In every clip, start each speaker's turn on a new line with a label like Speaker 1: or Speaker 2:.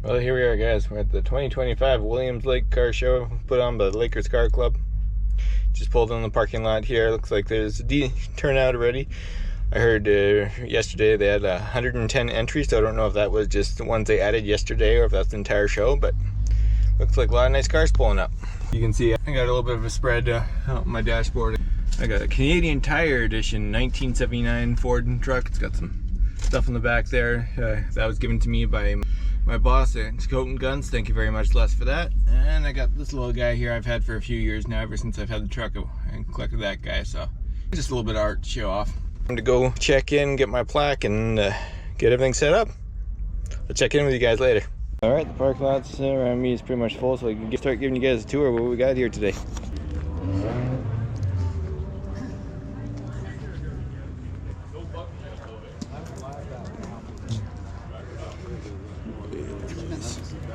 Speaker 1: Well, here we are, guys. We're at the 2025 Williams Lake Car Show put on by the Lakers Car Club. Just pulled in the parking lot here. Looks like there's a decent turnout already. I heard yesterday they had 110 entries, so I don't know if that was just the ones they added yesterday or if that's the entire show, but looks like a lot of nice cars pulling up. You can see I got a little bit of a spread on my dashboard. I got a Canadian Tire Edition 1979 Ford truck. It's got some stuff in the back there. That was given to me by my boss at Coat and Guns. Thank you very much, Les, for that. And I got this little guy here I've had for a few years now, ever since I've had the truck and collected that guy. So just a little bit of art to show off. I'm to go check in, get my plaque, and get everything set up. I'll check in with you guys later. All right, the parking lot around me is pretty much full, so I can start giving you guys a tour of what we got here today.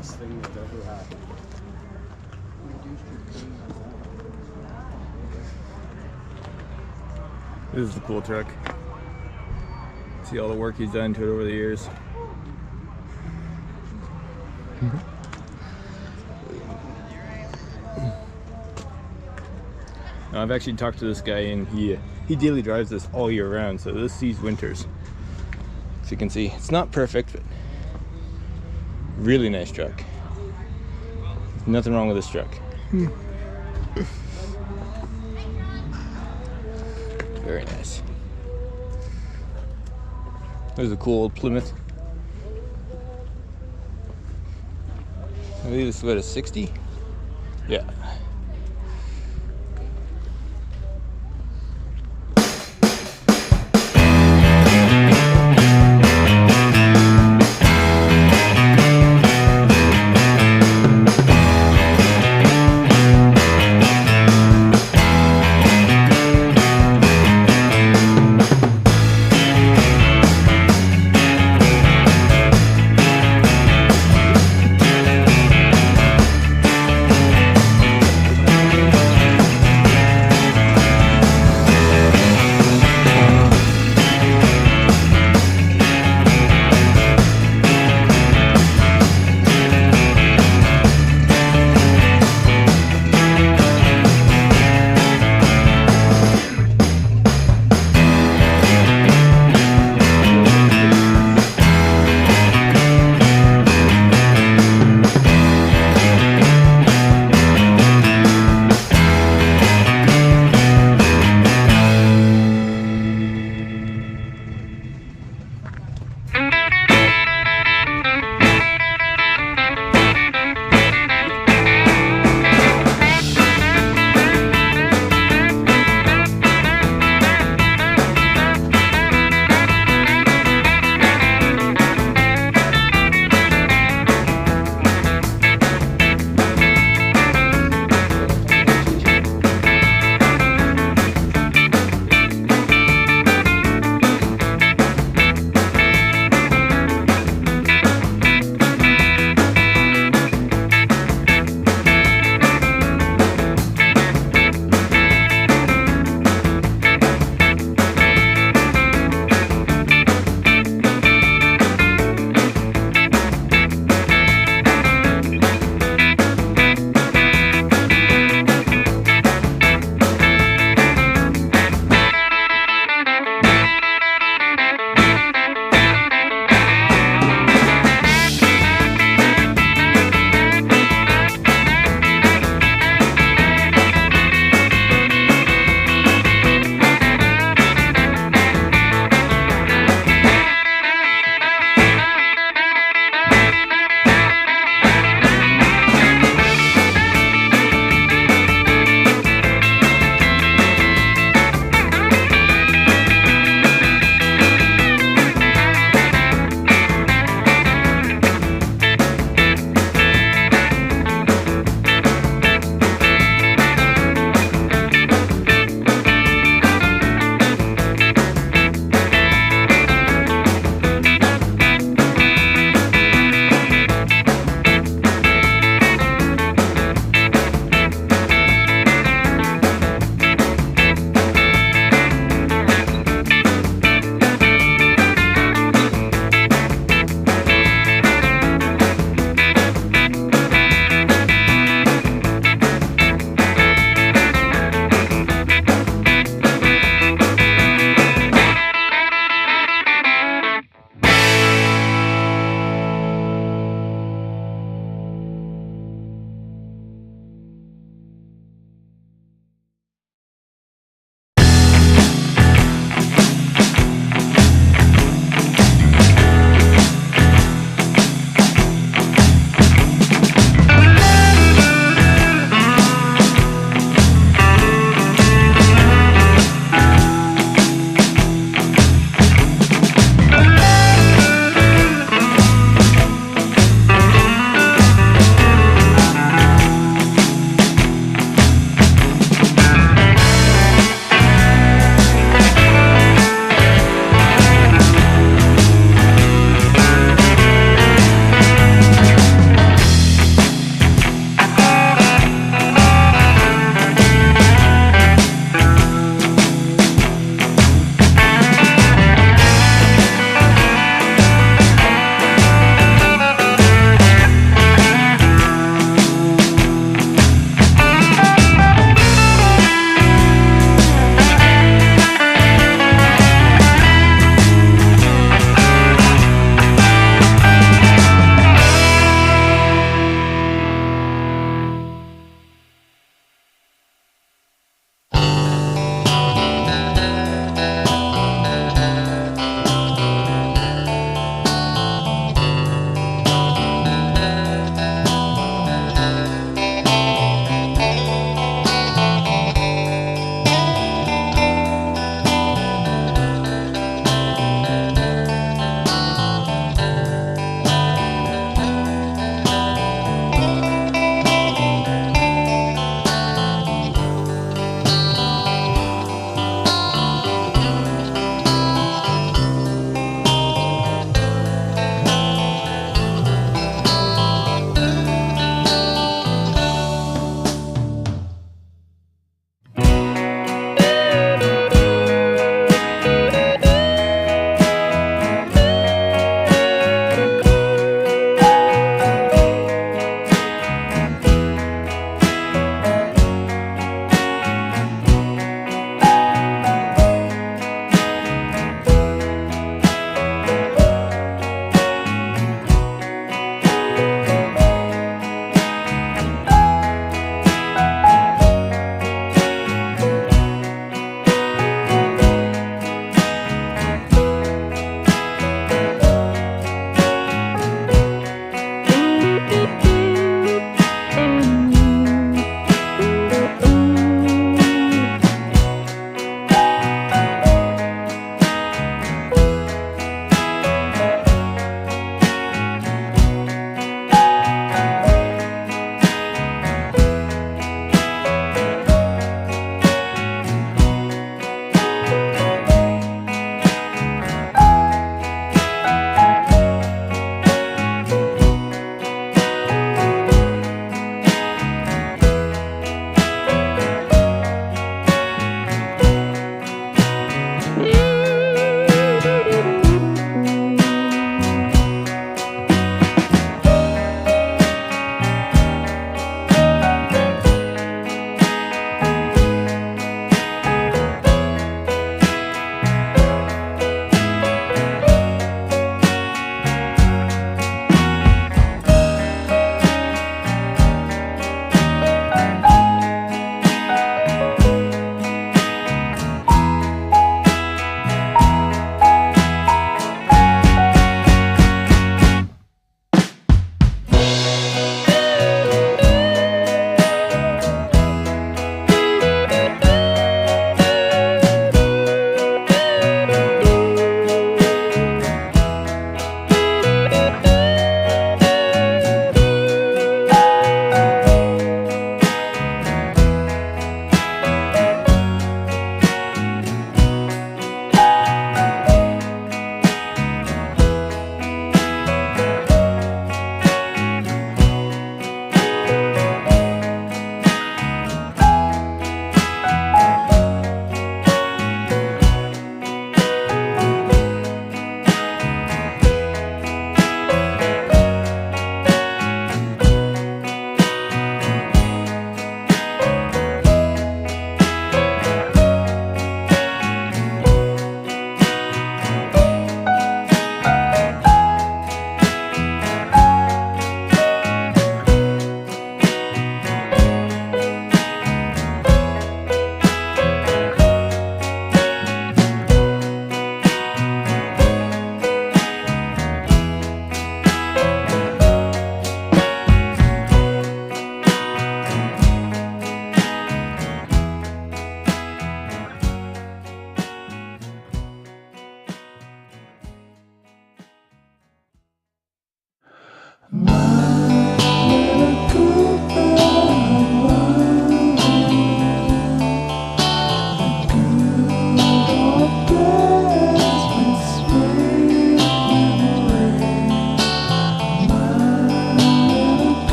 Speaker 2: Thing that ever happened.
Speaker 1: This is a cool truck. See all the work he's done to it over the years. Now, I've actually talked to this guy, and he daily drives this all year round, so this sees winters. So you can see it's not perfect, but really nice truck. Nothing wrong with this truck. Very nice. There's a cool old Plymouth. I believe this is what, a 60? Yeah.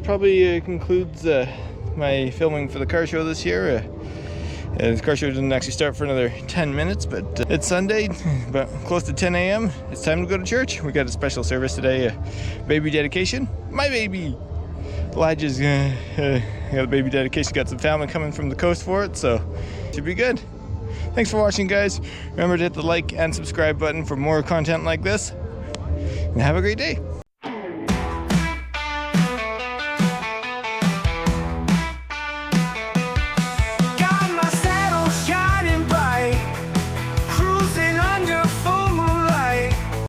Speaker 1: that probably concludes my filming for the car show this year. The car show didn't actually start for another 10 minutes, but it's Sunday, about close to 10 a.m. It's time to go to church. We got a special service today, baby dedication. My baby! Elijah's got a baby dedication. Got some family coming from the coast for it, so should be good. Thanks for watching, guys. Remember to hit the like and subscribe button for more content like this, and have a great day.